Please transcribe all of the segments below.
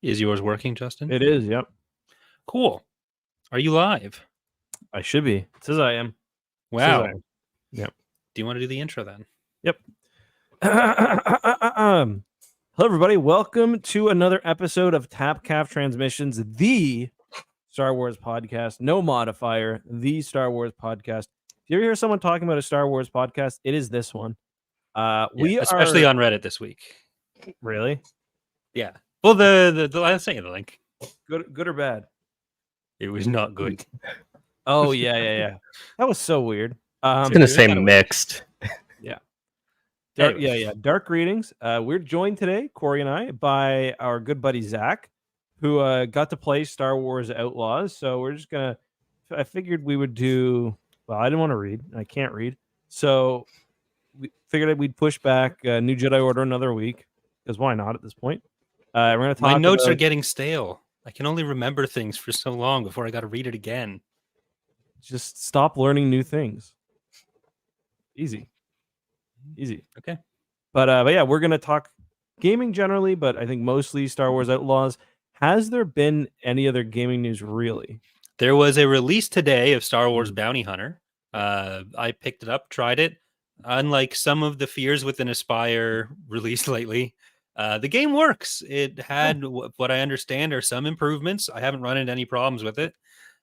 Is yours working, Justin? It is, yep. Cool. Are you live? I should be. It says I am. Wow. I am. Yep. Do you want to do the intro then? Yep. Hello, everybody. Welcome to another episode of Tap Calf Transmissions, the Star Wars podcast. No modifier, the Star Wars podcast. If you ever hear someone talking about a Star Wars podcast, it is this one. Especially on Reddit this week. Really? Yeah. Well, the I'll send you the link. Good or bad? It was not good. Oh yeah. That was so weird. I was gonna say mixed. Yeah. Dark greetings. We're joined today, Corey and I, by our good buddy Zack, who got to play Star Wars Outlaws. So we're just gonna. I figured we would do. Well, I didn't want to read. I can't read. So we figured we'd push back New Jedi Order another week, because why not at this point? We're gonna talk. My notes are getting stale. I can only remember things for so long before I got to read it again. Just stop learning new things. Easy. Okay. But yeah, we're gonna talk gaming generally, but I think mostly Star Wars Outlaws. Has there been any other gaming news really? There was a release today of Star Wars Bounty Hunter. I picked it up, tried it. Unlike some of the fears within Aspire released lately, the game works. It had what I understand are some improvements. I haven't run into any problems with it.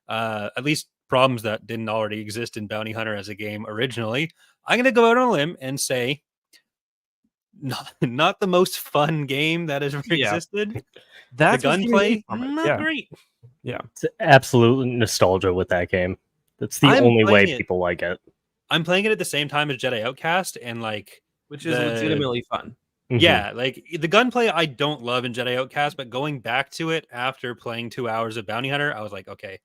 At least problems that didn't already exist in Bounty Hunter as a game originally. I'm going to go out on a limb and say not the most fun game that has ever existed. That's the gunplay, not great. Yeah. It's absolute nostalgia with that game. That's the only way people like it. I'm playing it at the same time as Jedi Outcast, and which is legitimately fun. Yeah, the gunplay I don't love in Jedi Outcast, but going back to it after playing 2 hours of Bounty Hunter, I was like, okay,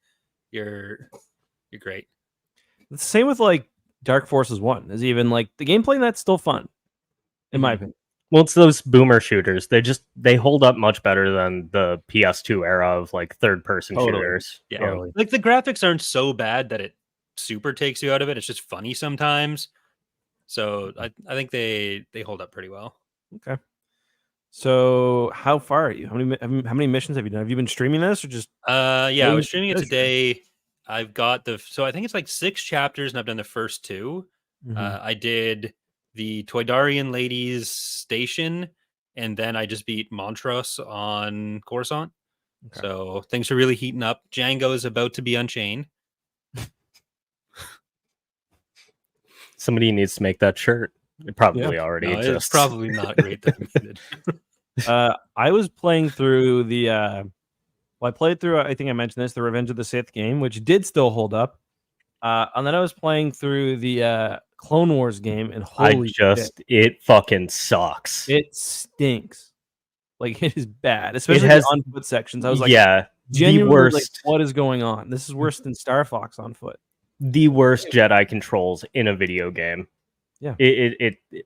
you're great. The same with Dark Forces 1 is even the gameplay in that's still fun, in my opinion. Well, it's those boomer shooters. They hold up much better than the PS2 era of third-person shooters. Yeah, totally. The graphics aren't so bad that it super takes you out of it. It's just funny sometimes. So I think they hold up pretty well. Okay. So how far are you? How many missions have you done? Have you been streaming this or just? Yeah, I was streaming it today. I've got so I think it's 6 chapters, and I've done the first 2. I did the Toydarian ladies station, and then I just beat Montrose on Coruscant. Okay. So things are really heating up. Django is about to be unchained. Somebody needs to make that shirt. It probably already exists. It's probably not great that we did. I was playing through the I played through, I think I mentioned this, the Revenge of the Sith game, which did still hold up. And then I was playing through the Clone Wars game, and holy shit, it fucking sucks. It stinks. It is bad, especially the on foot sections. I was genuinely, the worst. What is going on? This is worse than Star Fox on foot. The worst Jedi controls in a video game. Yeah,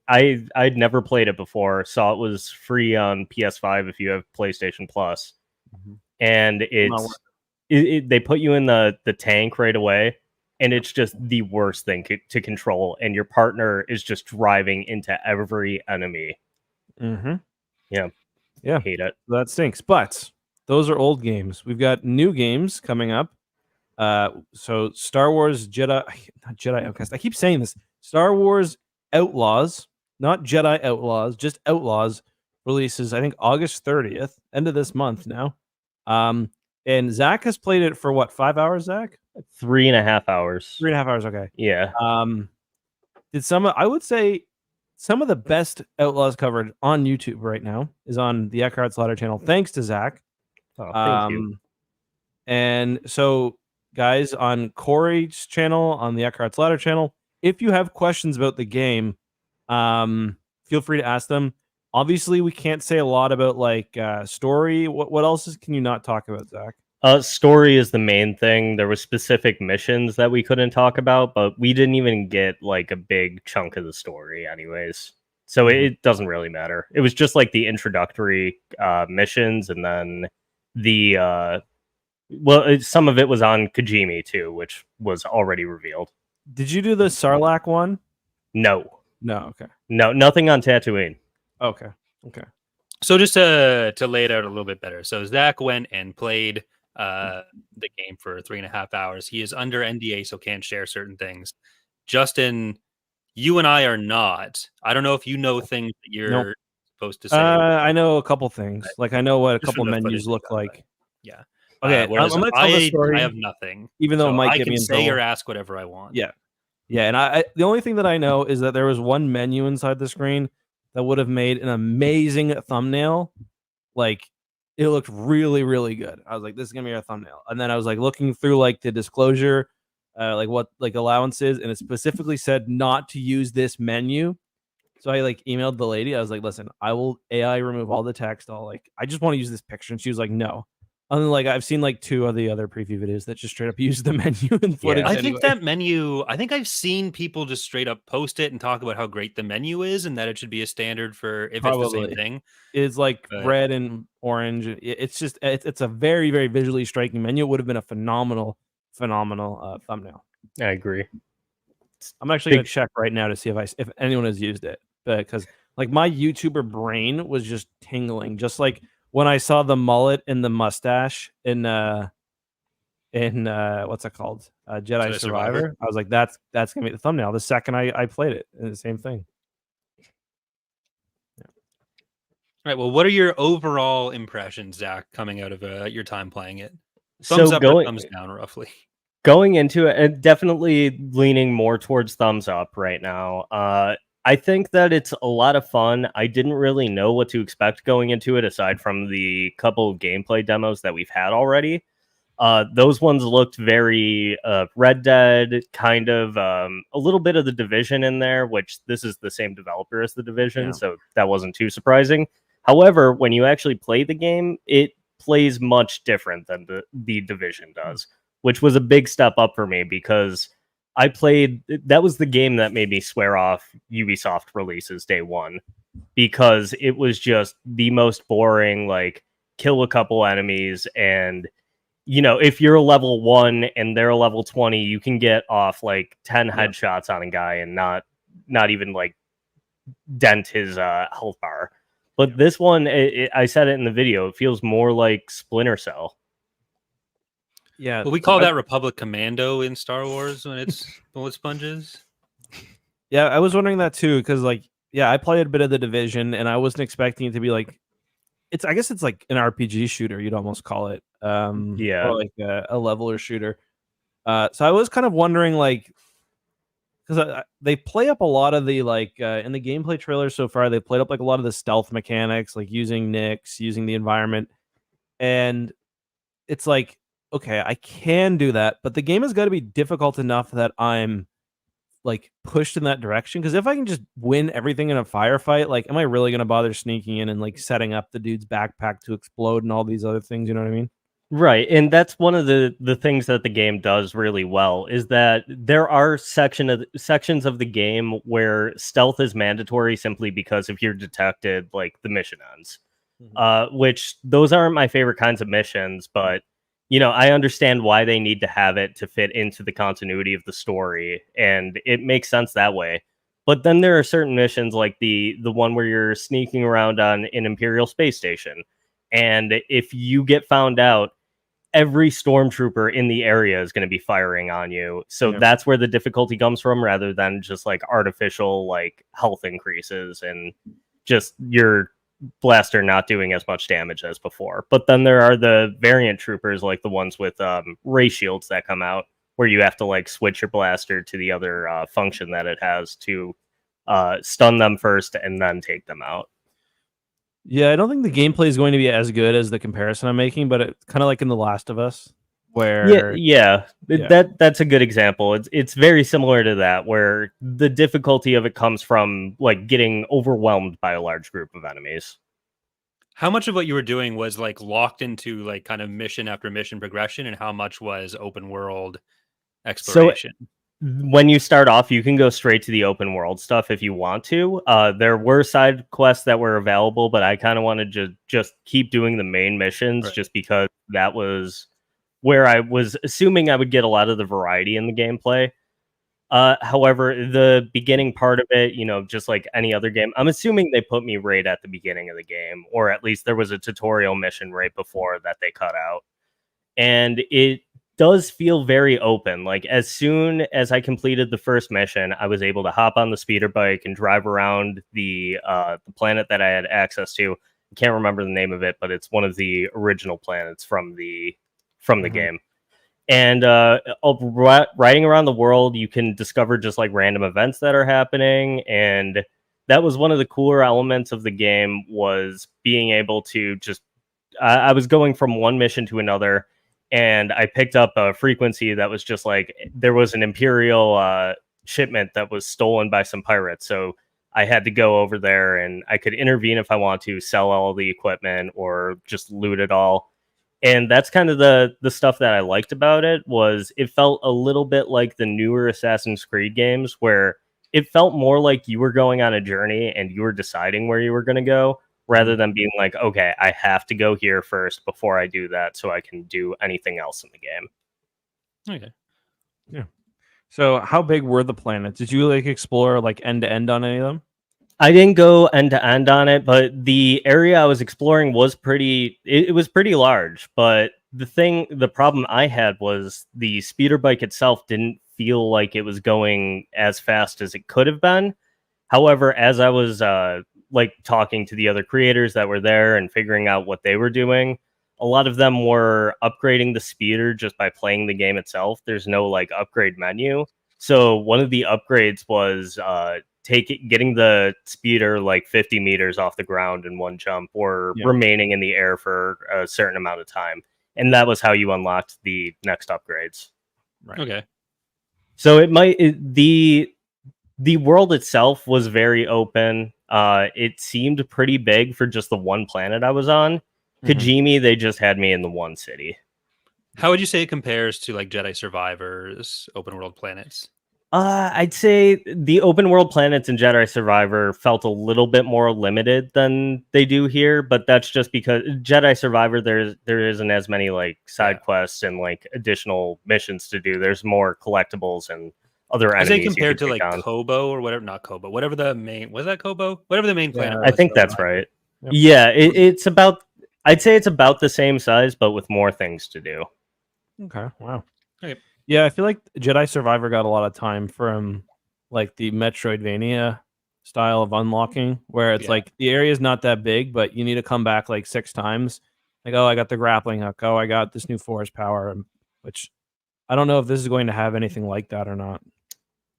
I'd never played it before. Saw it was free on PS5 if you have PlayStation Plus, and they put you in the tank right away, and it's just the worst thing to control, and your partner is just driving into every enemy. Yeah, hate it. That stinks. But those are old games. We've got new games coming up. So Star Wars not Jedi Outcast. I keep saying this. Star Wars Outlaws, not Jedi Outlaws, just Outlaws, releases I think August 30th, end of this month now. And Zack has played it for what, 5 hours, Zack? 3.5 hours. 3.5 hours, okay. Yeah. I would say some of the best Outlaws coverage on YouTube right now is on the Eckhart Slaughter channel, thanks to Zack. Oh, thank you. And so guys, on Corey's channel, on the Eckhart Slaughter channel, if you have questions about the game, feel free to ask them. Obviously, we can't say a lot about story. What else can you not talk about, Zack? Story is the main thing. There were specific missions that we couldn't talk about, but we didn't even get a big chunk of the story anyways. So it doesn't really matter. It was just the introductory missions, and then the some of it was on Kajimi too, which was already revealed. Did you do the Sarlacc one? No. Okay. No, nothing on Tatooine. Okay. So just to lay it out a little bit better. So Zach went and played the game for 3.5 hours. He is under NDA, so can't share certain things. Justin, you and I are not. I don't know if you know things that Nope. you're supposed to say. I know a couple things. Like I know what a Just couple from the menus footage look and stuff, like. Yeah. Okay, I'm Whereas gonna tell the story. I have nothing, even though it so might I get me can in say trouble. or ask whatever I want. Yeah, and I the only thing that I know is that there was one menu inside the screen that would have made an amazing thumbnail. Like it looked really, really good. I was like, this is gonna be our thumbnail. And then I was like looking through like the disclosure, like what like allowances, and it specifically said not to use this menu. So I like emailed the lady. I was like, listen, I will AI remove all the text. I just want to use this picture. And she was like, no. And then like I've seen like 2 of the other preview videos that just straight up use the menu and footage. I anyway. think that menu, I think I've seen people just straight up post it and talk about how great the menu is and that it should be a standard for if it's the same Probably. thing. It's like But red and orange. It's just it's a very, very visually striking menu. It would have been a phenomenal thumbnail. I agree. I'm actually gonna check right now to see if anyone has used it, because like my YouTuber brain was just tingling, just like when I saw the mullet and the mustache in what's it called, Jedi Survivor. I was like, that's gonna be the thumbnail. The second I played it, and the same thing. All right. Well, what are your overall impressions, Zach, coming out of your time playing it? Thumbs up or thumbs down, roughly. Going into it, definitely leaning more towards thumbs up right now. I think that it's a lot of fun. I didn't really know what to expect going into it, aside from the couple of gameplay demos that we've had already. Those ones looked very Red Dead, kind of a little bit of the Division in there, which this is the same developer as the Division, so that wasn't too surprising. However, when you actually play the game, it plays much different than the Division does, which was a big step up for me because that was the game that made me swear off Ubisoft releases day one, because it was just the most boring, like kill a couple enemies, and if you're a level 1 and they're a level 20, you can get off like 10 headshots on a guy and not even like dent his health bar. But this one, I said it in the video, it feels more like Splinter Cell. Yeah. Well, we call that Republic Commando in Star Wars when it's bullet sponges. Yeah, I was wondering that too, because like, yeah, I played a bit of the Division, and I wasn't expecting it to be like, I guess it's like an RPG shooter, you'd almost call it. Or like a leveler shooter. So I was kind of wondering, like, because they play up a lot of the like in the gameplay trailer so far, they played up like a lot of the stealth mechanics, like using nicks, using the environment, and it's like, okay, I can do that, but the game has got to be difficult enough that I'm like pushed in that direction. Because if I can just win everything in a firefight, like, am I really gonna bother sneaking in and like setting up the dude's backpack to explode and all these other things? You know what I mean? Right, and that's one of the things that the game does really well, is that there are sections of the game where stealth is mandatory simply because if you're detected, like, the mission ends. Which those aren't my favorite kinds of missions, but I understand why they need to have it to fit into the continuity of the story, and it makes sense that way. But then there are certain missions, like the one where you're sneaking around on an Imperial space station, and if you get found out, every stormtrooper in the area is going to be firing on you. So that's where the difficulty comes from, rather than just like artificial like health increases and just your blaster not doing as much damage as before. But then there are the variant troopers, like the ones with ray shields that come out, where you have to like switch your blaster to the other function that it has to stun them first and then take them out. Yeah, I don't think the gameplay is going to be as good as the comparison I'm making, but it's kind of like in The Last of Us, where that's a good example. It's very similar to that, where the difficulty of it comes from like getting overwhelmed by a large group of enemies. How much of what you were doing was like locked into like kind of mission after mission progression, and how much was open world exploration? So when you start off, you can go straight to the open world stuff if you want to. There were side quests that were available, but I kind of wanted to just keep doing the main missions, just because that was where I was assuming I would get a lot of the variety in the gameplay. However, the beginning part of it, just like any other game, I'm assuming they put me right at the beginning of the game, or at least there was a tutorial mission right before that they cut out. And it does feel very open. Like as soon as I completed the first mission, I was able to hop on the speeder bike and drive around the planet that I had access to. I can't remember the name of it, but it's one of the original planets from the game. And riding around the world, you can discover just like random events that are happening. And that was one of the cooler elements of the game, was being able to just I was going from one mission to another, and I picked up a frequency that was just like there was an Imperial shipment that was stolen by some pirates. So I had to go over there, and I could intervene if I want to, sell all the equipment or just loot it all. And that's kind of the stuff that I liked about it. Was it felt a little bit like the newer Assassin's Creed games, where it felt more like you were going on a journey and you were deciding where you were going to go, rather than being like, okay, I have to go here first before I do that so I can do anything else in the game. Okay. Yeah. So how big were the planets? Did you like explore like end to end on any of them? I didn't go end to end on it, but the area I was exploring was it was pretty large. But the problem I had was the speeder bike itself didn't feel like it was going as fast as it could have been. However, as I was like talking to the other creators that were there and figuring out what they were doing, a lot of them were upgrading the speeder just by playing the game itself. There's no like upgrade menu. So one of the upgrades was getting the speeder like 50 meters off the ground in one jump, or remaining in the air for a certain amount of time. And that was how you unlocked the next upgrades. Right. Okay. So the world itself was very open. It seemed pretty big for just the one planet I was on. Kajimi, they just had me in the one city. How would you say it compares to like Jedi Survivor's open world planets? I'd say the open world planets in Jedi Survivor felt a little bit more limited than they do here, but that's just because Jedi Survivor there isn't as many like side quests and like additional missions to do. There's more collectibles and other enemies. I say compared to like Kobo or whatever, not Kobo, whatever the main was that Kobo, whatever the main planet. I think that's right. Yep. Yeah, it's about. I'd say it's about the same size, but with more things to do. Okay. Wow. Okay. Yeah, I feel like Jedi Survivor got a lot of time from like the Metroidvania style of unlocking, where it's like the area is not that big, but you need to come back like 6 times. Like, oh, I got the grappling hook. Oh, I got this new force power, which I don't know if this is going to have anything like that or not.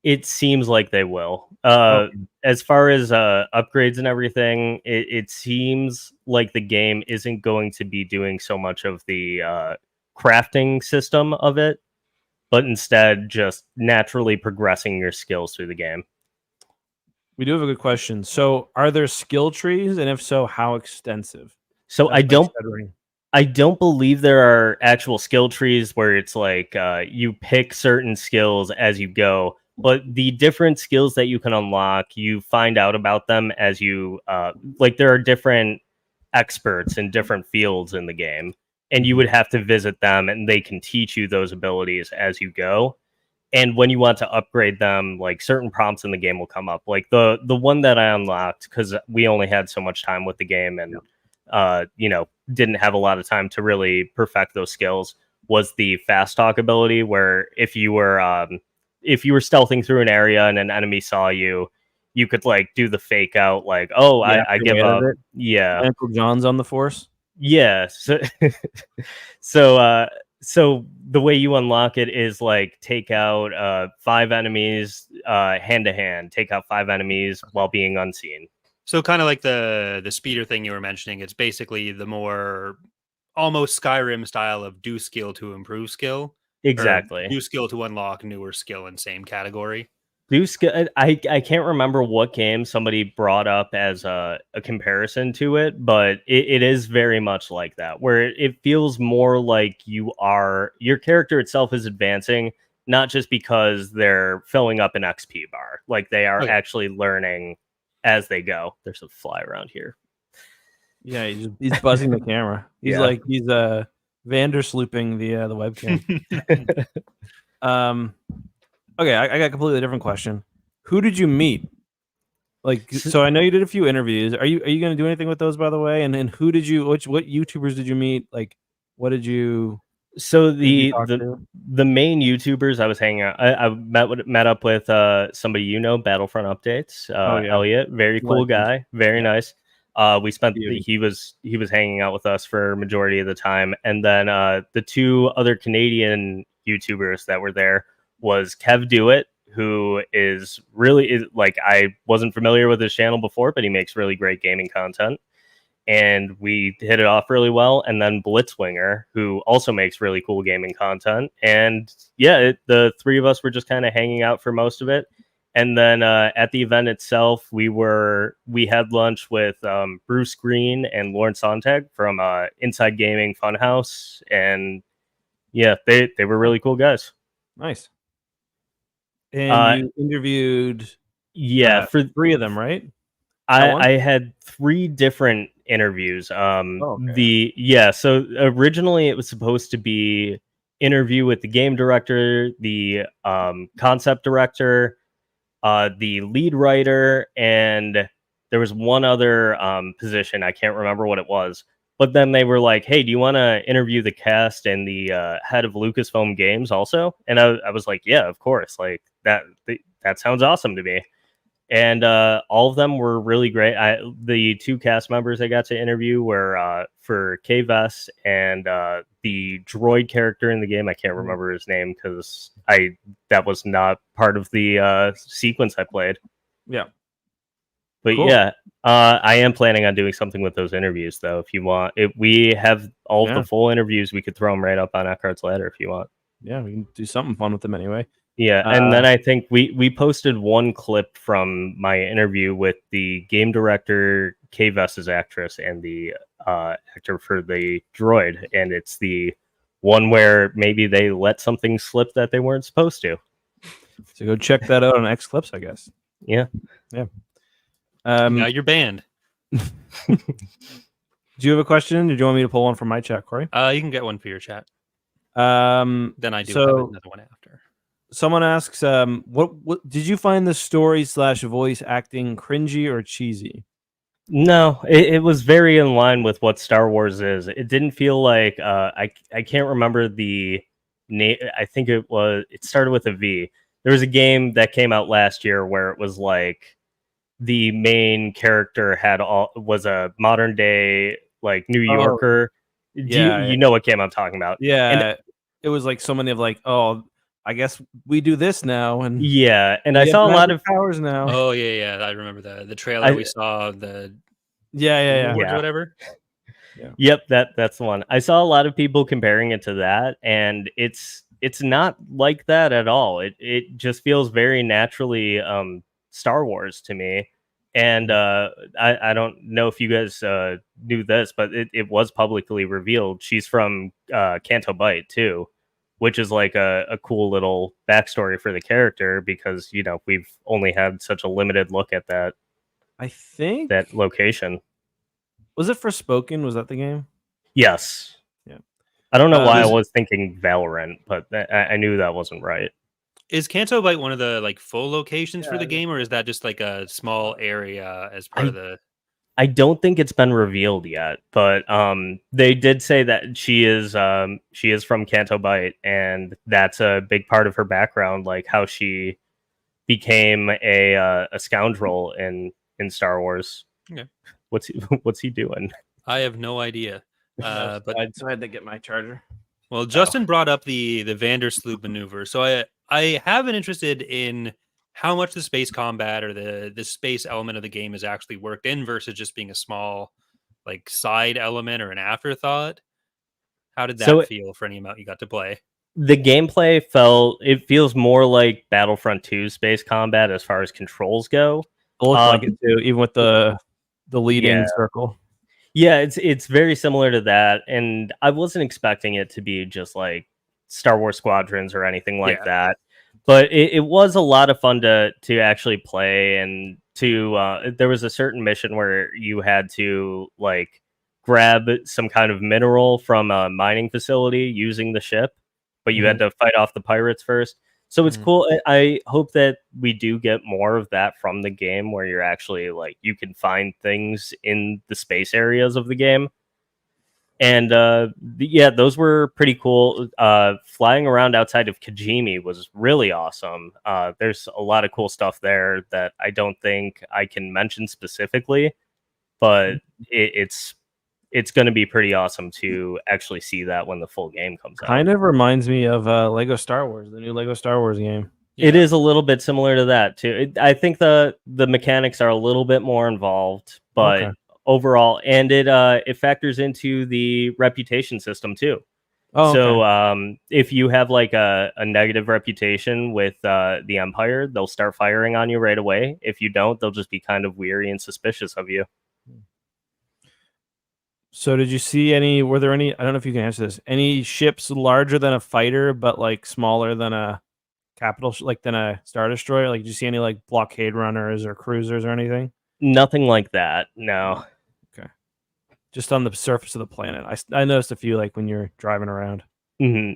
It seems like they will. As far as upgrades and everything, it seems like the game isn't going to be doing so much of the crafting system of it, but instead just naturally progressing your skills through the game. We do have a good question. So are there skill trees? And if so, how extensive? So I don't believe there are actual skill trees where it's like you pick certain skills as you go, but the different skills that you can unlock, you find out about them as you like there are different experts in different fields in the game. And you would have to visit them, and they can teach you those abilities as you go. And when you want to upgrade them, like certain prompts in the game will come up. Like the one that I unlocked, because we only had so much time with the game and didn't have a lot of time to really perfect those skills, was the fast talk ability, where if you were stealthing through an area and an enemy saw you, you could like do the fake out, like, oh, I give up. Yeah. Uncle John's on the Force. Yeah. So the way you unlock it is like take out 5 enemies hand to hand, take out 5 enemies while being unseen. So kind of like the speeder thing you were mentioning, it's basically the more almost Skyrim style of do skill to improve skill. Exactly. Do skill to unlock newer skill in same category. I can't remember what game somebody brought up as a comparison to it, but it is very much like that, where it feels more like your character itself is advancing, not just because they're filling up an XP bar. Like they are actually learning as they go. There's a fly around here. Yeah, he's buzzing the camera. He's Vanderslooping the webcam. Okay, I got a completely different question. Who did you meet? Like, so I know you did a few interviews. Are you going to do anything with those, by the way? And who did you? What YouTubers did you meet? Like, what did you? So Who did you the talk the to? the main YouTubers I was hanging out, I met up with somebody Battlefront Updates, Oh yeah, Elliot, very cool legend. guy, very Yeah. nice. We spent Beauty. he was hanging out with us for majority of the time, and then the two other Canadian YouTubers that were there was Kev Do It, who is like, I wasn't familiar with his channel before, but he makes really great gaming content. And we hit it off really well. And then Blitzwinger, who also makes really cool gaming content. And yeah, the three of us were just kind of hanging out for most of it. And then at the event itself, we had lunch with Bruce Green and Lauren Sontag from Inside Gaming Funhouse, and yeah, they were really cool guys. Nice. And you interviewed Yeah, for 3 of them, right? I had 3 different interviews. Okay. So originally it was supposed to be interview with the game director, the concept director, the lead writer, and there was one other position. I can't remember what it was. But then they were like, "Hey, do you want to interview the cast and the head of Lucasfilm Games also?" And I was like, "Yeah, of course. Like that sounds awesome to me." And all of them were really great. The 2 cast members I got to interview were for K-Vess and the droid character in the game. I can't remember his name because that was not part of the sequence I played. Yeah. But Cool. yeah, I am planning on doing something with those interviews, though. If you want, if we have all of the full interviews, we could throw them right up on Eckhart's Ladder if you want. Yeah, we can do something fun with them anyway. Yeah, and then I think we posted one clip from my interview with the game director, K-Vess's actress, and the actor for the droid, and it's the one where maybe they let something slip that they weren't supposed to. So go check that out on X Clips, I guess. Yeah. Now you're banned. Do you have a question? Did you want me to pull one from my chat, Corey? You can get one for your chat. Then I do have another one after. Someone asks, what did you find the story/voice acting cringy or cheesy? No, it was very in line with what Star Wars is. It didn't feel like I can't remember the name. I think it started with a V. There was a game that came out last year where it was like the main character was a modern day like New Yorker. You know what game I'm talking about? Yeah, and it was like so many of like, oh, I guess we do this now, and yeah, and I saw a lot of powers now. Oh yeah, I remember the trailer we saw the yeah, or whatever. Yeah. Yep, that's the one. I saw a lot of people comparing it to that, and it's not like that at all. It just feels very naturally Star Wars to me. And I don't know if you guys knew this, but it was publicly revealed she's from Canto Bight too, which is like a cool little backstory for the character because, you know, we've only had such a limited look at that. I think that location. Was it Forspoken? Was that the game? Yes. Yeah. I don't know why I was thinking Valorant, but I knew that wasn't right. Is Canto Bight one of the like full locations for the game, or is that just like a small area as part of the? I don't think it's been revealed yet, but they did say that she is from Canto Bight, and that's a big part of her background, like how she became a scoundrel in Star Wars. Okay. What's he doing? I have no idea. But I had to get my charger. Well, Justin brought up the Vandersloot maneuver, so I have been interested in how much the space combat or the space element of the game is actually worked in versus just being a small like side element or an afterthought. How did that feel for any amount you got to play? The gameplay feels more like Battlefront 2 space combat as far as controls go. It looks like it too, even with the leading circle. Yeah, it's very similar to that, and I wasn't expecting it to be just like Star Wars Squadrons or anything like that. But it was a lot of fun to actually play, and there was a certain mission where you had to like grab some kind of mineral from a mining facility using the ship, but you had to fight off the pirates first. So it's cool. I hope that we do get more of that from the game, where you're actually like you can find things in the space areas of the game. And yeah, those were pretty cool. Flying around outside of Kajimi was really awesome. There's a lot of cool stuff there that I don't think I can mention specifically, but it's going to be pretty awesome to actually see that when the full game comes out. Kind of reminds me of Lego Star Wars, the new Lego Star Wars game. Yeah. It is a little bit similar to that too. I think the mechanics are a little bit more involved, but Okay. overall, and it factors into the reputation system too. Oh, So okay. if you have like a negative reputation with the Empire, they'll start firing on you right away. If you don't, they'll just be kind of weary and suspicious of you. So did you see any, were there any, I don't know if you can answer this, any ships larger than a fighter but like smaller than a capital, like than a Star Destroyer? Like, did you see any like blockade runners or cruisers or anything? Nothing like that. No. Okay. Just on the surface of the planet. I noticed a few like when you're driving around.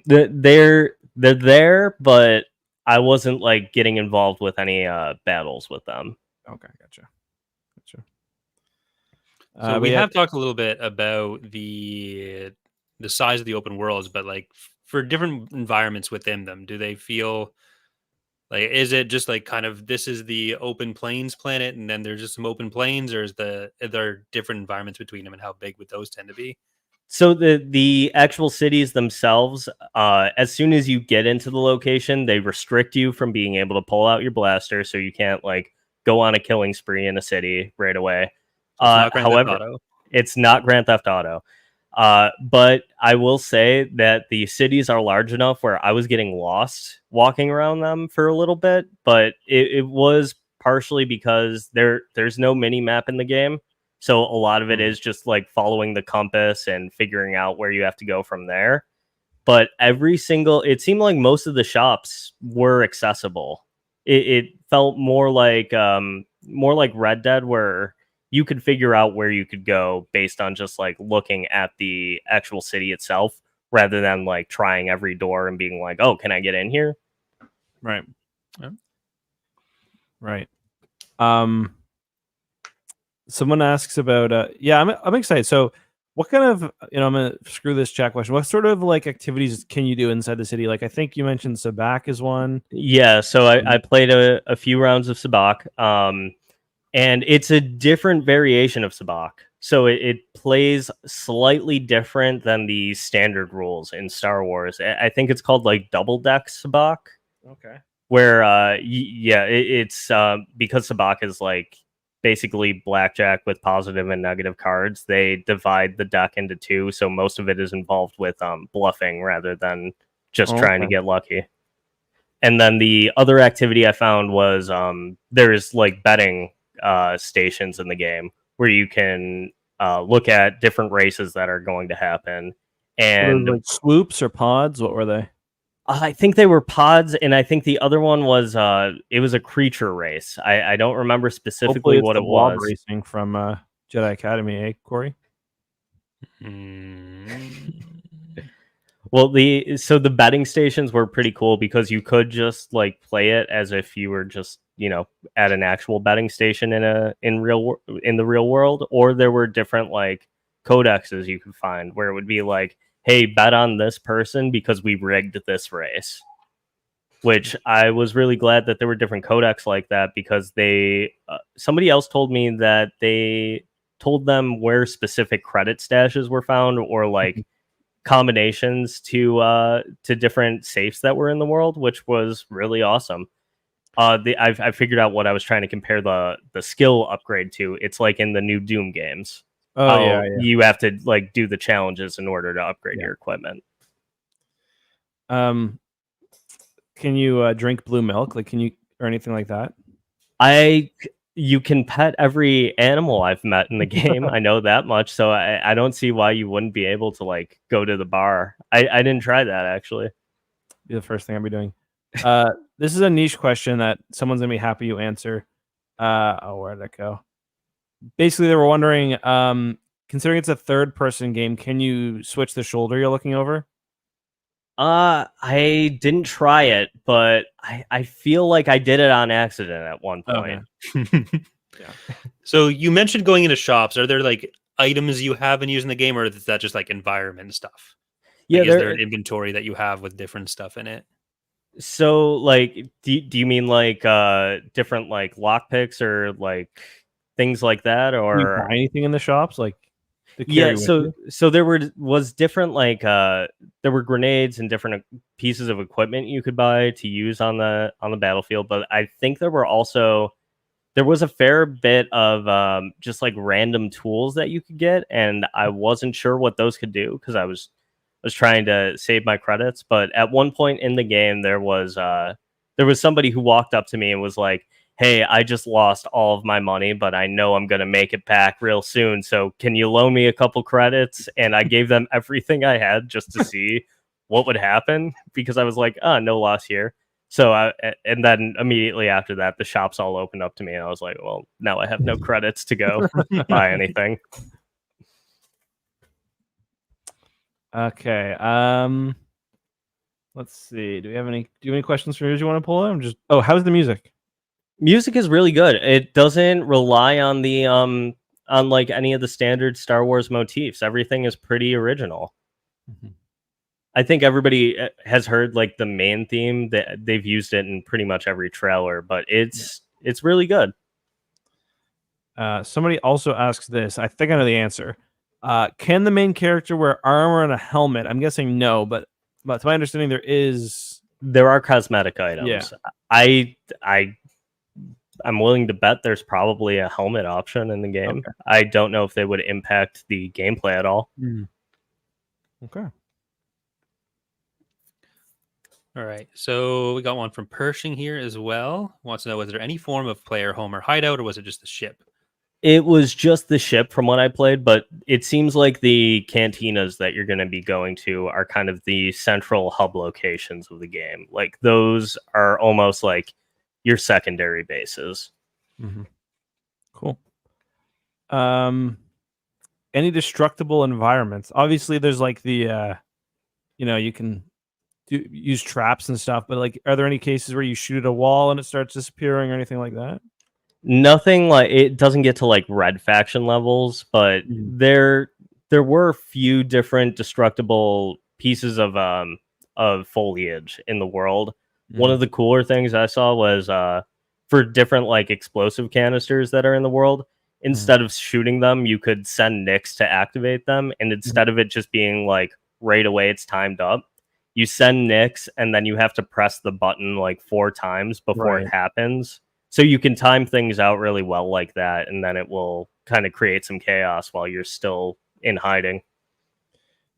They're there, but I wasn't like getting involved with any battles with them. Okay, gotcha. So we have talked a little bit about the size of the open worlds, but like for different environments within them, do they feel like, is it just like kind of this is the open plains planet, and then there's just some open plains, or are there different environments between them, and how big would those tend to be? So the actual cities themselves, as soon as you get into the location, they restrict you from being able to pull out your blaster, so you can't like go on a killing spree in a city right away. However, it's not Grand Theft Auto. But I will say that the cities are large enough where I was getting lost walking around them for a little bit, but it was partially because there's no mini map in the game. So a lot of it is just like following the compass and figuring out where you have to go from there. But it seemed like most of the shops were accessible. It felt more like Red Dead, where you could figure out where you could go based on just like looking at the actual city itself, rather than like trying every door and being like, oh, can I get in here? Right. Yeah. Right. Someone asks about I'm excited. So what kind of, I'm gonna screw this chat question. What sort of like activities can you do inside the city? Like I think you mentioned Sabak is one. Yeah, so I played a few rounds of Sabak. And it's a different variation of Sabak. So it plays slightly different than the standard rules in Star Wars. I think it's called like Double Deck Sabak. Okay. Where it's because Sabak is like basically blackjack with positive and negative cards. They divide the deck into two, so most of it is involved with bluffing rather than just trying to get lucky. And then the other activity I found was there's like betting stations in the game where you can look at different races that are going to happen. And like swoops or pods, what were they? I think they were pods, and I think the other one was it was a creature race. I don't remember specifically what it was. Racing from Jedi Academy, eh, Corey? Well, the betting stations were pretty cool because you could just like play it as if you were just at an actual betting station in the real world, or there were different like codexes you could find where it would be like, hey, bet on this person because we rigged this race. Which I was really glad that there were different codex like that, because somebody else told me that they told them where specific credit stashes were found, or like combinations to different safes that were in the world, which was really awesome. I figured out what I was trying to compare the skill upgrade to. It's like in the new Doom games. Oh yeah. You have to like do the challenges in order to upgrade your equipment. Can you drink blue milk? Like, can you, or anything like that? You can pet every animal I've met in the game. I know that much, so I don't see why you wouldn't be able to like go to the bar. I didn't try that actually. Be the first thing I'll be doing. This is a niche question that someone's gonna be happy you answer. Where'd that go? Basically, they were wondering, considering it's a third-person game, can you switch the shoulder you're looking over? I didn't try it, but I feel like I did it on accident at one point. Okay. Yeah. So you mentioned going into shops. Are there like items you have been using the game, or is that just like environment stuff? Yeah, Like, is there an inventory that you have with different stuff in it? so like do you mean like different like lockpicks or like things like that, Do you or buy anything in the shops like to yeah, carry with so you? there was different like there were grenades and different pieces of equipment you could buy to use on the battlefield, but I think there was a fair bit of just like random tools that you could get, and I wasn't sure what those could do because I was trying to save my credits. But at one point in the game, there was somebody who walked up to me and was like, "Hey, I just lost all of my money, but I know I'm gonna make it back real soon. So can you loan me a couple credits?" And I gave them everything I had just to see what would happen because I was like, "Ah, no loss here." So and then immediately after that, the shops all opened up to me, and I was like, "Well, now I have no credits to go buy anything." Okay. Let's see. Do you have any questions for me? Do you want to pull them? How's the music? Music is really good. It doesn't rely on the on like any of the standard Star Wars motifs. Everything is pretty original. Mhm. I think everybody has heard like the main theme that they've used it in pretty much every trailer, but it's really good. Somebody also asks this. I think I know the answer. Can the main character wear armor and a helmet? I'm guessing no, but to my understanding, There are cosmetic Yeah. items. I'm willing to bet there's probably a helmet option in the game. Okay. I don't know if they would impact the gameplay at all. Okay. All right. So we got one from Pershing here as well. Wants to know, was there any form of player home or hideout, or was it just the ship? It was just the ship from what I played, but it seems like the cantinas that you're going to be going to are kind of the central hub locations of the game. Like those are almost like your secondary bases. Mm-hmm. Cool. Any destructible environments? Obviously, there's like the, you can use traps and stuff, but like, are there any cases where you shoot at a wall and it starts disappearing or anything like that? Nothing like it doesn't get to like red faction levels, but there were a few different destructible pieces of foliage in the world. One of the cooler things I saw was for different like explosive canisters that are in the world, instead of shooting them, you could send nicks to activate them, and instead of it just being like right away it's timed up, you send nicks and then you have to press the button like 4 times before it happens. So you can time things out really well like that, and then it will kind of create some chaos while you're still in hiding.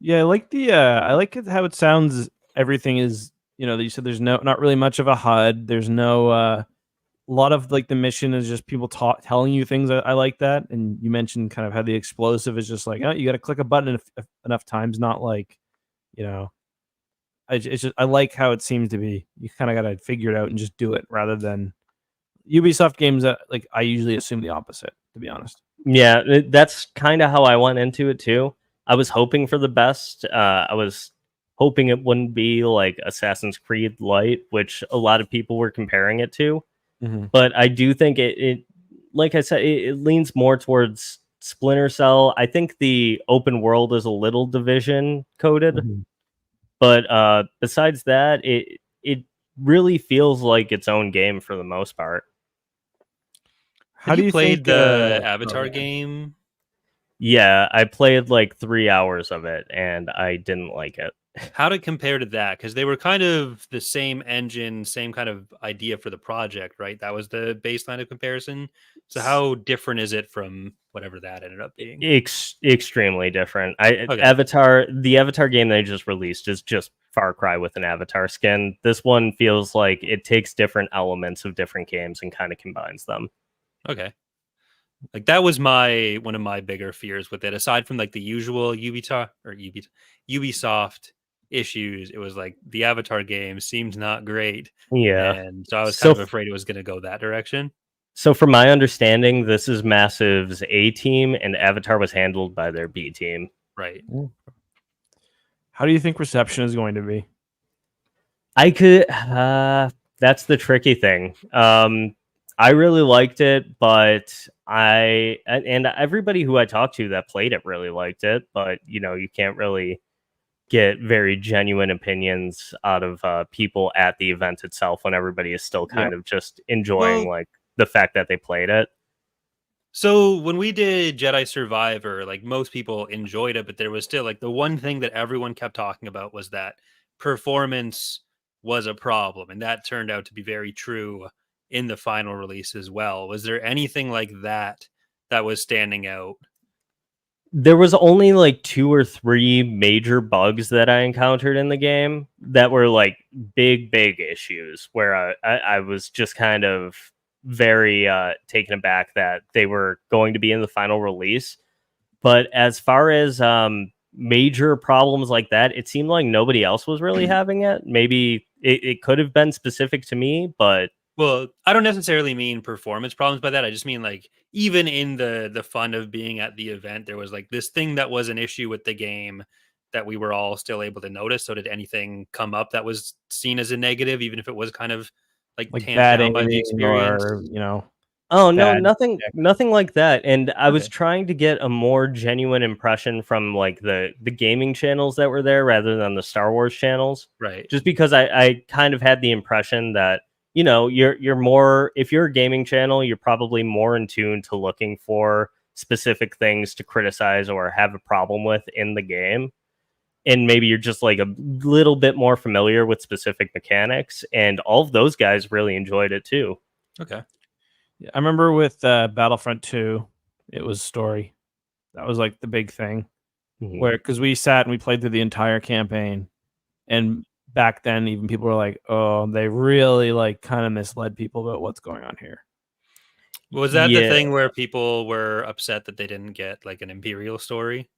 Yeah, I like I like how it sounds. Everything is, that you said there's not really much of a HUD. There's no a lot of like the mission is just people telling you things. I like that, and you mentioned kind of how the explosive is just like, oh, you got to click a button enough times, not like, it's just I like how it seems to be. You kind of got to figure it out and just do it rather than Ubisoft games that like I usually assume the opposite, to be honest. Yeah, that's kind of how I went into it too. I was hoping for the best. I was hoping it wouldn't be like Assassin's Creed Light, which a lot of people were comparing it to. But I do think it like I said, it leans more towards Splinter Cell. I think the open world is a little Division coded, but besides that, it really feels like its own game for the most part. How do you played the Avatar game? Yeah, I played like 3 hours of it, and I didn't like it. How did it compare to that? Because they were kind of the same engine, same kind of idea for the project, right? That was the baseline of comparison. So how different is it from whatever that ended up being? Extremely different. Okay. The Avatar game they just released is just Far Cry with an Avatar skin. This one feels like it takes different elements of different games and kind of combines them. Okay. Like that was one of my bigger fears with it. Aside from like the usual Ubisoft issues, it was like the Avatar game seemed not great. Yeah. And so I was kind of afraid it was going to go that direction. So from my understanding, this is Massive's A team and Avatar was handled by their B team. Right. How do you think reception is going to be? I could. That's the tricky thing. I really liked it, but and everybody who I talked to that played it really liked it. But you can't really get very genuine opinions out of people at the event itself when everybody is still Yeah. kind of just enjoying Well, like the fact that they played it. so when we did Jedi Survivor, like most people enjoyed it, but there was still like the one thing that everyone kept talking about was that performance was a problem, and that turned out to be very true in the final release as well. Was there anything like that that was standing out? There was only like 2 or 3 major bugs that I encountered in the game that were like big issues where I was just kind of very taken aback that they were going to be in the final release. But as far as major problems like that, it seemed like nobody else was really having it. Maybe it could have been specific to me, but Well, I don't necessarily mean performance problems by that. I just mean like even in the fun of being at the event, there was like this thing that was an issue with the game that we were all still able to notice. So did anything come up that was seen as a negative, even if it was kind of like Like tamped bad down by the aiming experience? or oh no, bad. nothing like that. And I was Okay. trying to get a more genuine impression from like the gaming channels that were there rather than the Star Wars channels. Right. Just because I kind of had the impression that, you're more, if you're a gaming channel, you're probably more in tune to looking for specific things to criticize or have a problem with in the game. And maybe you're just like a little bit more familiar with specific mechanics. And all of those guys really enjoyed it too. Okay. I remember with Battlefront 2, it was story. That was like the big thing. Mhm. Where because we sat and we played through the entire campaign, and back then even people were like, "Oh, they really like kind of misled people about what's going on here." Was that the Yeah. thing where people were upset that they didn't get like an Imperial story?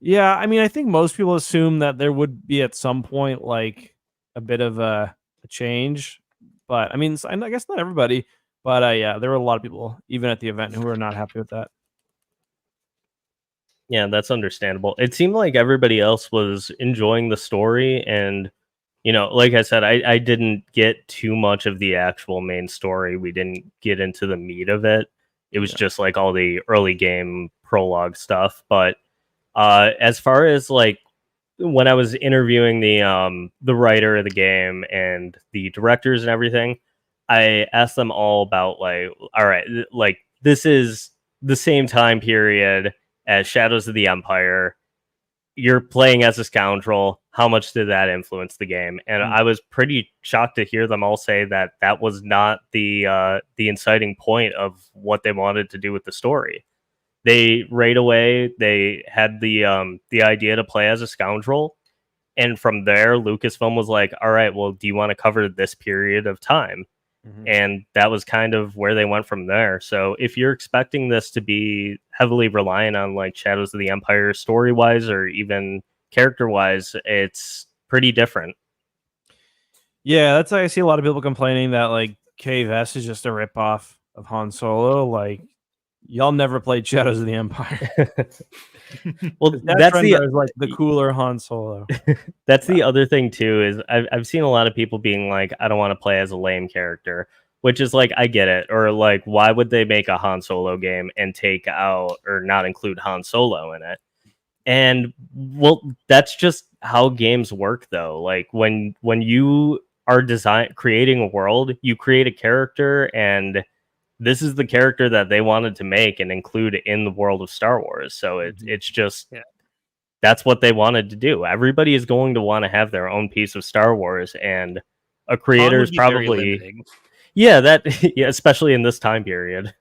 Yeah, I mean, I think most people assume that there would be at some point like a bit of a change, but I mean, I guess not everybody, but yeah, there were a lot of people even at the event who were not happy with that. Yeah, that's understandable. It seemed like everybody else was enjoying the story, and like I said, I didn't get too much of the actual main story. We didn't get into the meat of it. It was Yeah. just like all the early game prologue stuff. But as far as like when I was interviewing the writer of the game and the directors and everything, I asked them all about like, all right, like this is the same time period as Shadows of the Empire. You're playing as a scoundrel. How much did that influence the game? And Mm. I was pretty shocked to hear them all say that that was not the inciting point of what they wanted to do with the story. They right away they had the idea to play as a scoundrel, and from there Lucasfilm was like, all right, well, do you want to cover this period of time? Mhm. And that was kind of where they went from there. So if you're expecting this to be heavily reliant on like Shadows of the Empire story wise or even character wise, it's pretty different. Yeah, that's I see a lot of people complaining that like Cave S is just a ripoff of Han Solo. Like, y'all never played Shadows of the Empire. Well, That's Rendar is like the cooler Han Solo. that's the other thing too, is I've seen a lot of people being like, I don't want to play as a lame character, which is like, I get it. Or like, why would they make a Han Solo game and take out or not include Han Solo in it? And well, that's just how games work though. Like when you are creating a world, you create a character, and this is the character that they wanted to make and include in the world of Star Wars. So it's just Yeah. that's what they wanted to do. Everybody is going to want to have their own piece of Star Wars, and a Han creator would is be very probably limiting. yeah, especially in this time period.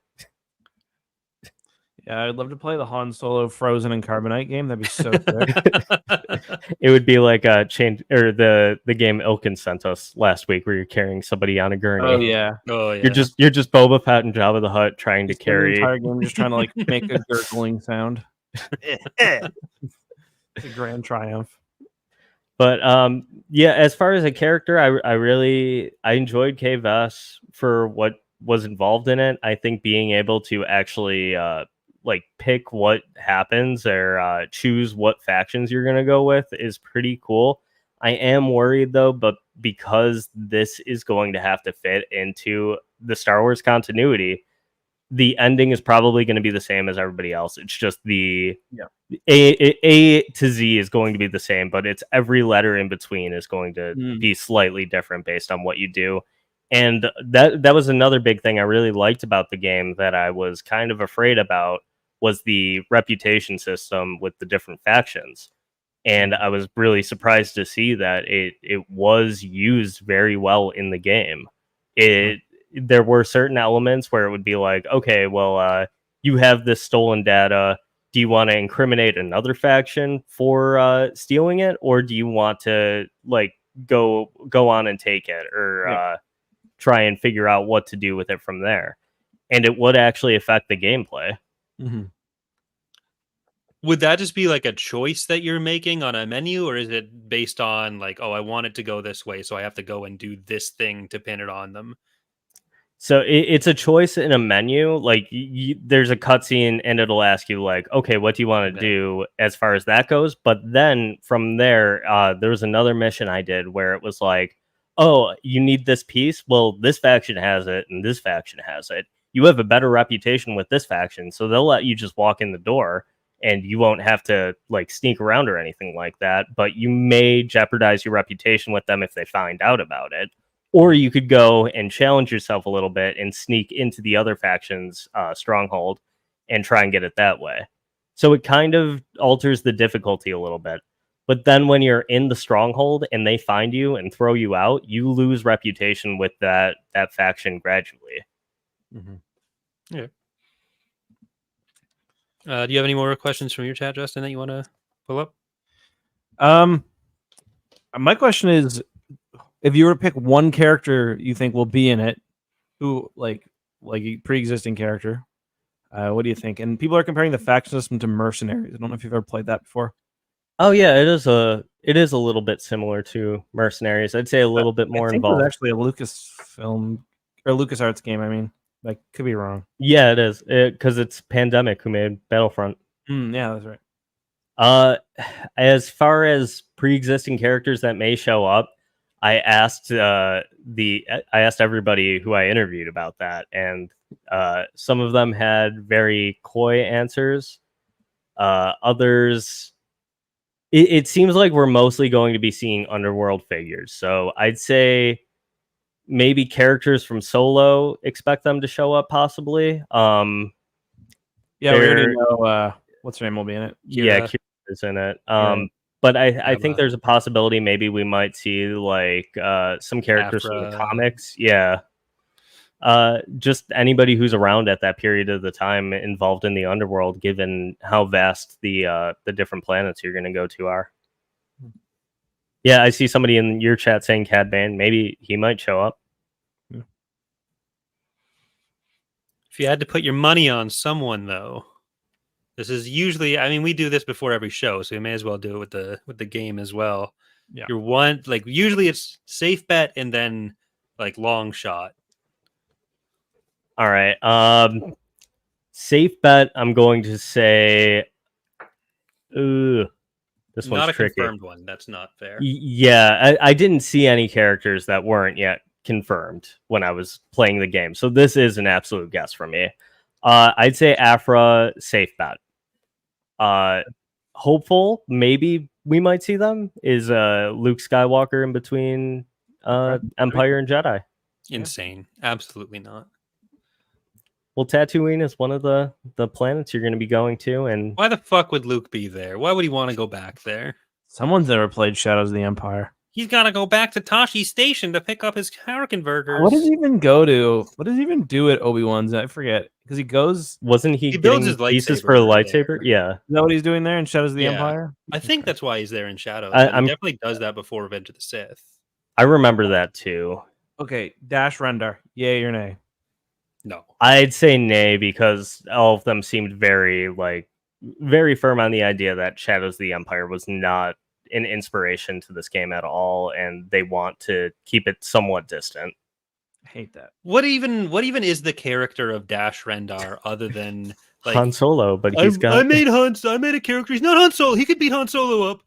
Yeah, I'd love to play the Han Solo Frozen and Carbonite game. That'd be so sick. It would be like a change or the game Ilkin sent us last week where you're carrying somebody on a gurney. Oh yeah, Oh You're yeah. just Boba Fett and Jabba the Hutt trying to just spend the carry. entire game just trying to like make a gurgling sound. The grand triumph. But yeah, as far as a character, I really I enjoyed K-Vess for what was involved in it. I think being able to actually like pick what happens or choose what factions you're gonna go with is pretty cool. I am worried though, but because this is going to have to fit into the Star Wars continuity, the ending is probably going to be the same as everybody else. It's just the A to Z is going to be the same, but it's every letter in between is going to be slightly different based on what you do. And that was another big thing I really liked about the game that I was kind of afraid about, was the reputation system with the different factions. And I was really surprised to see that it was used very well in the game. There were certain elements where it would be like, okay, well, you have this stolen data. Do you want to incriminate another faction for stealing it, or do you want to like go on and take it, or try and figure out what to do with it from there? And it would actually affect the gameplay. Mm-hmm. Would that just be like a choice that you're making on a menu, or is it based on like, oh, I want it to go this way, so I have to go and do this thing to pin it on them? So it's a choice in a menu. Like there's a cutscene and it'll ask you like, okay, what do you want to do as far as that goes? But then from there, there was another mission I did where it was like, oh, you need this piece? Well, this faction has it and this faction has it. You have a better reputation with this faction, so they'll let you just walk in the door and you won't have to like sneak around or anything like that. But you may jeopardize your reputation with them if they find out about it. Or you could go and challenge yourself a little bit and sneak into the other faction's stronghold and try and get it that way. So it kind of alters the difficulty a little bit. But then when you're in the stronghold and they find you and throw you out, you lose reputation with that faction gradually. Mm-hmm. Yeah. Do you have any more questions from your chat, Justin, that you want to pull up? My question is, if you were to pick one character you think will be in it, who like a pre-existing character, what do you think? And people are comparing the faction system to Mercenaries. I don't know if you've ever played that before. Oh yeah, it is a little bit similar to Mercenaries. I'd say a little bit more involved. It's actually a Lucasfilm or LucasArts game. I mean, I could be wrong. Yeah, it is, because it's Pandemic who made Battlefront. Yeah, that's right. As far as pre-existing characters that may show up, I asked everybody who I interviewed about that, and some of them had very coy answers. Others, it seems like we're mostly going to be seeing underworld figures. So I'd say maybe characters from Solo, expect them to show up possibly. Yeah, we already know what's her name will be in it. Yeah, Kira is in it. But I think there's a possibility maybe we might see like some characters from the comics. Yeah. Just anybody who's around at that period of the time involved in the underworld, given how vast the different planets you're going to go to are. Yeah, I see somebody in your chat saying Cad Bane. Maybe he might show up. Yeah. If you had to put your money on someone, though, this is usually, I mean, we do this before every show, so we may as well do it with the game as well. Yeah. Your one, like, usually it's safe bet and then like long shot. All right. Safe bet, I'm going to say this one's not a tricky. Confirmed one. That's not fair. Yeah, I didn't see any characters that weren't yet confirmed when I was playing the game. So this is an absolute guess for me. I'd say Afra, safe bet. Hopeful, maybe we might see them, is Luke Skywalker in between Empire and Jedi. Insane. Absolutely not. Well, Tatooine is one of the planets you're going to be going to, and why the fuck would Luke be there? Why would he want to go back there? Someone's never played Shadows of the Empire. He's got to go back to Tashi Station to pick up his Hurricane burgers. What does he even go to? What does he even do at Obi-Wan's? I forget. Because he goes... Wasn't he builds his pieces for a lightsaber? There. Yeah. Is that what he's doing there in Shadows of the Empire? I think that's why he's there in Shadows. He definitely does that before Revenge of the Sith. I remember that too. Okay, Dash Rendar. Yay or nay? No. I'd say nay, because all of them seemed very firm on the idea that Shadows of the Empire was not an inspiration to this game at all, and they want to keep it somewhat distant. I hate that. What even is the character of Dash Rendar other than like Han Solo? But I made a character. He's not Han Solo. He could beat Han Solo up.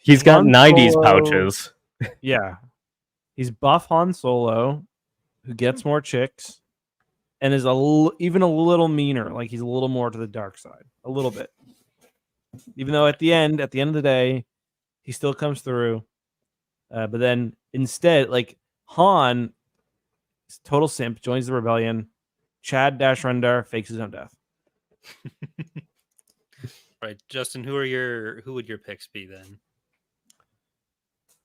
He's got Han 90s Solo- pouches. Yeah, he's buff Han Solo, who gets more chicks, and is even a little meaner. Like he's a little more to the dark side, a little bit. Even though at the end of the day, he still comes through. But then instead, like Han, is total simp, joins the rebellion. Chad Dash Rendar fakes his own death. Right, Justin, who would your picks be then?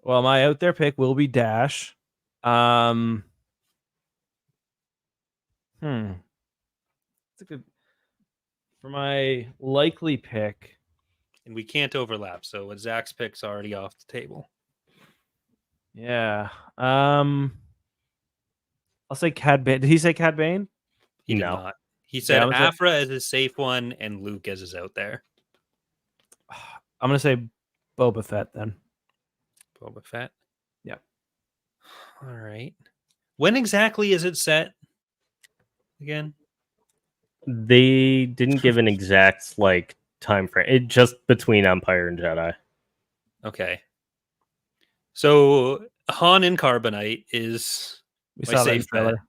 Well, my out there pick will be Dash. It's a good for my likely pick. And we can't overlap, so what Zach's pick's already off the table. Yeah. I'll say Cad Bane. Did he say Cad Bane? He did No. not. He said I'm gonna Afra as his safe one and Luke as his out there. I'm gonna say Boba Fett then. Boba Fett. Yep. All right. When exactly is it set? Again? They didn't give an exact like time frame. It just between Empire and Jedi. Okay. So Han in Carbonite is We my saw that in safe the trailer. bet.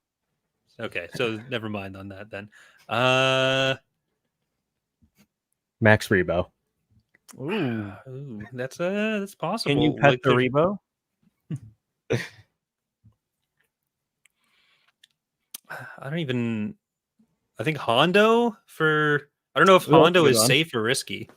Okay, so never mind on that then. Max Rebo. Ooh. Ooh, that's possible. Can you pet Like, the Rebo? I don't even. I think Hondo for. I don't know if Ooh, that's a Hondo good is one. safe or risky.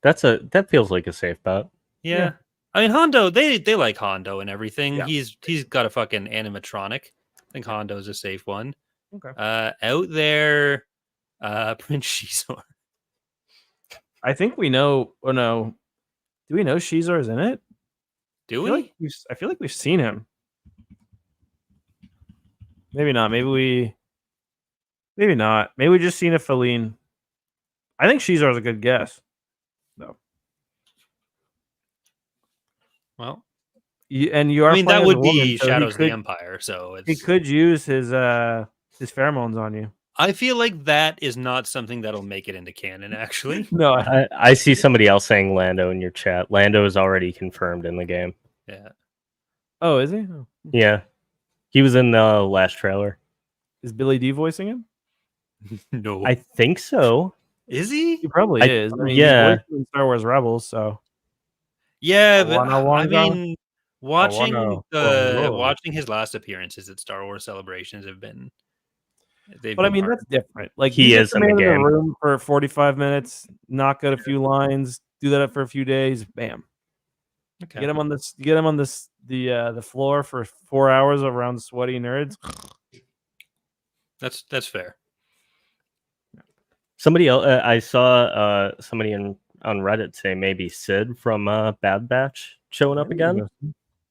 That feels like a safe bet. Yeah. I mean Hondo, they like Hondo and everything. Yeah. He's got a fucking animatronic. I think Hondo's a safe one. Okay. Out there, Prince Shizor. I think we know. Oh no, do we know Shizor is in it? Do I feel we? like I feel like we've seen him. Maybe not. Maybe not. Maybe we just seen a Feline. I think Shizor is a good guess. No. Well, And you are. I mean that playing as a would woman, be so Shadows of the Empire, so He it's. could use his pheromones on you. I feel like that is not something that'll make it into canon. Actually, No, I see somebody else saying Lando in your chat. Lando is already confirmed in the game. yeah. oh, is he? Oh. Yeah. He was in the last trailer. Is Billy D voicing him? No, I think so. is he? He probably is. I mean, yeah. he voiced him in Star Wars Rebels, so Yeah, I but wanna I mean, wanna- watching his last appearances at Star Wars celebrations have been. But I mean, that's different. Like He you get is in the man in game. room for 45 minutes, knock out a few lines, do that for a few days, bam. Okay. Get him on this. Get him on this. The floor for 4 hours around sweaty nerds. That's fair. Somebody else, I saw somebody on Reddit say maybe Sid from Bad Batch showing up again.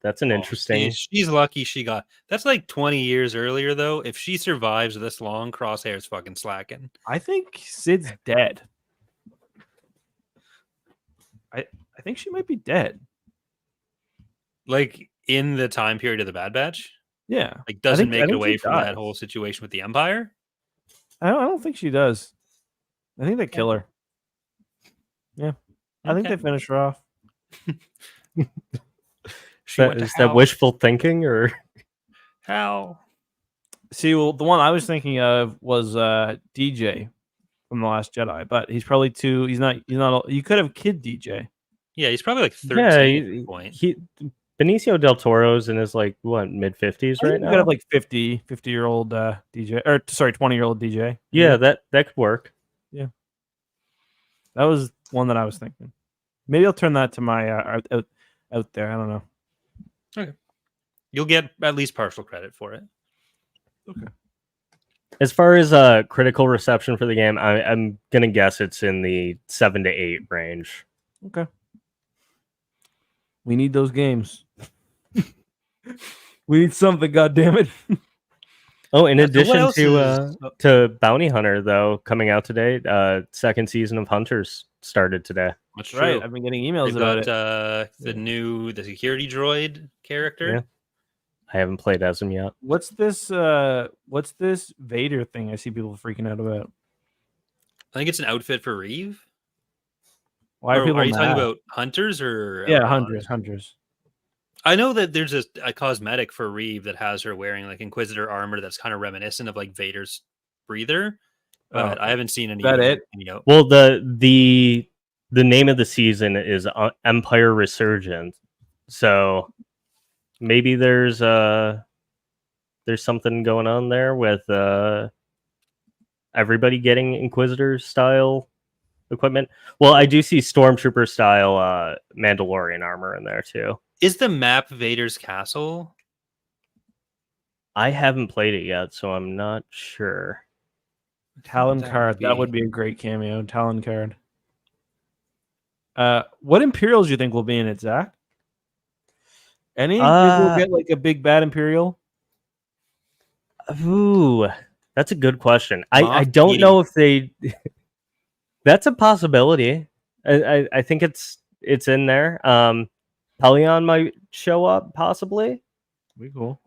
That's an interesting. She's lucky she got. That's like 20 years earlier though. If she survives this long, Crosshair's fucking slacking. I think Sid's dead. I think she might be dead. Like in the time period of the Bad Batch, Yeah. like doesn't make it she away from that dies. whole situation with the Empire. I don't think she does. I think they kill her. Yeah. I think Okay. they finish her off. Is that wishful thinking or? How? See, well, the one I was thinking of was DJ from The Last Jedi, but he's probably too. He's not. You could have kid DJ. Yeah, he's probably like 13 Yeah, at this point. Benicio del Toro's in his like what mid-50s right You now. could have like 50-year-old DJ, or sorry, 20-year-old DJ. Yeah, that could work. That was one that I was thinking. Maybe I'll turn that to my out there. I don't know. You'll get at least partial credit for it. Okay. As far as critical reception for the game, I'm gonna guess it's in the 7 to 8 range. Okay. We need those games. We need something. God damn it! Oh, in So what addition else to Bounty Hunter, though, coming out today, second season of Hunters started today. That's Right. true. I've been getting emails They've about got it. the security droid character. Yeah. I haven't played as him yet. What's this Vader thing I see people freaking out about? I think it's an outfit for Reeve. Why are Or people are you mad? talking about hunters or Yeah, outlaws? hunters. I know that there's a cosmetic for Reeve that has her wearing like Inquisitor armor that's kind of reminiscent of like Vader's breather, but I haven't seen any. Is that it? Any Well, the name of the season is Empire Resurgence, so maybe there's something going on there with everybody getting Inquisitor style equipment. Well, I do see Stormtrooper style Mandalorian armor in there too. Is the map Vader's castle? I haven't played it yet, so I'm not sure. Talon card. That would be a great cameo. Talon card. What Imperials do you think will be in it, Zach? Any? Think we'll get like a big bad Imperial? Ooh, that's a good question. I Moff don't Gideon. know if they. That's a possibility. I think it's in there. Pelion might show up possibly. Be cool.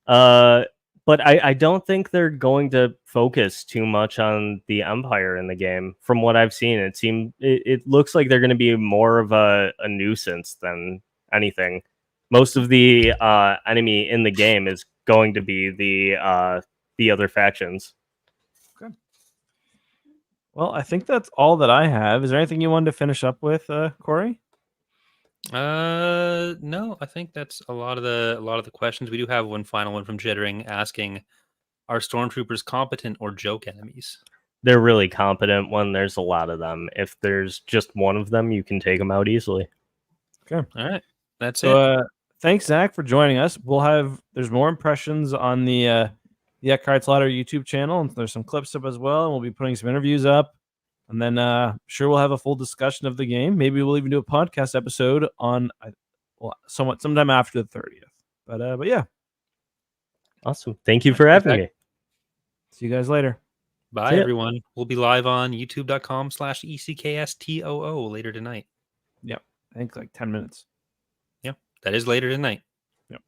But I don't think they're going to focus too much on the Empire in the game. From what I've seen, it looks like they're going to be more of a nuisance than anything. Most of the enemy in the game is going to be the other factions. Okay. Well, I think that's all that I have. Is there anything you wanted to finish up with, Corey? No, I think that's a lot of the questions. We do have one final one from Jittering asking, are stormtroopers competent or joke enemies? They're really competent when there's a lot of them. If there's just one of them, you can take them out easily. Okay. All right. That's it. Thanks, Zach, for joining us. There's more impressions on the Eckhart Slaughter YouTube channel, and there's some clips up as well, and we'll be putting some interviews up. And then sure we'll have a full discussion of the game. Maybe we'll even do a podcast episode on sometime after the 30th. But yeah. Awesome. Thank you for having me. See you guys later. Bye, everyone. We'll be live on youtube.com/ECKSTOO later tonight. Yep. I think like 10 minutes. Yep. That is later tonight. Yep.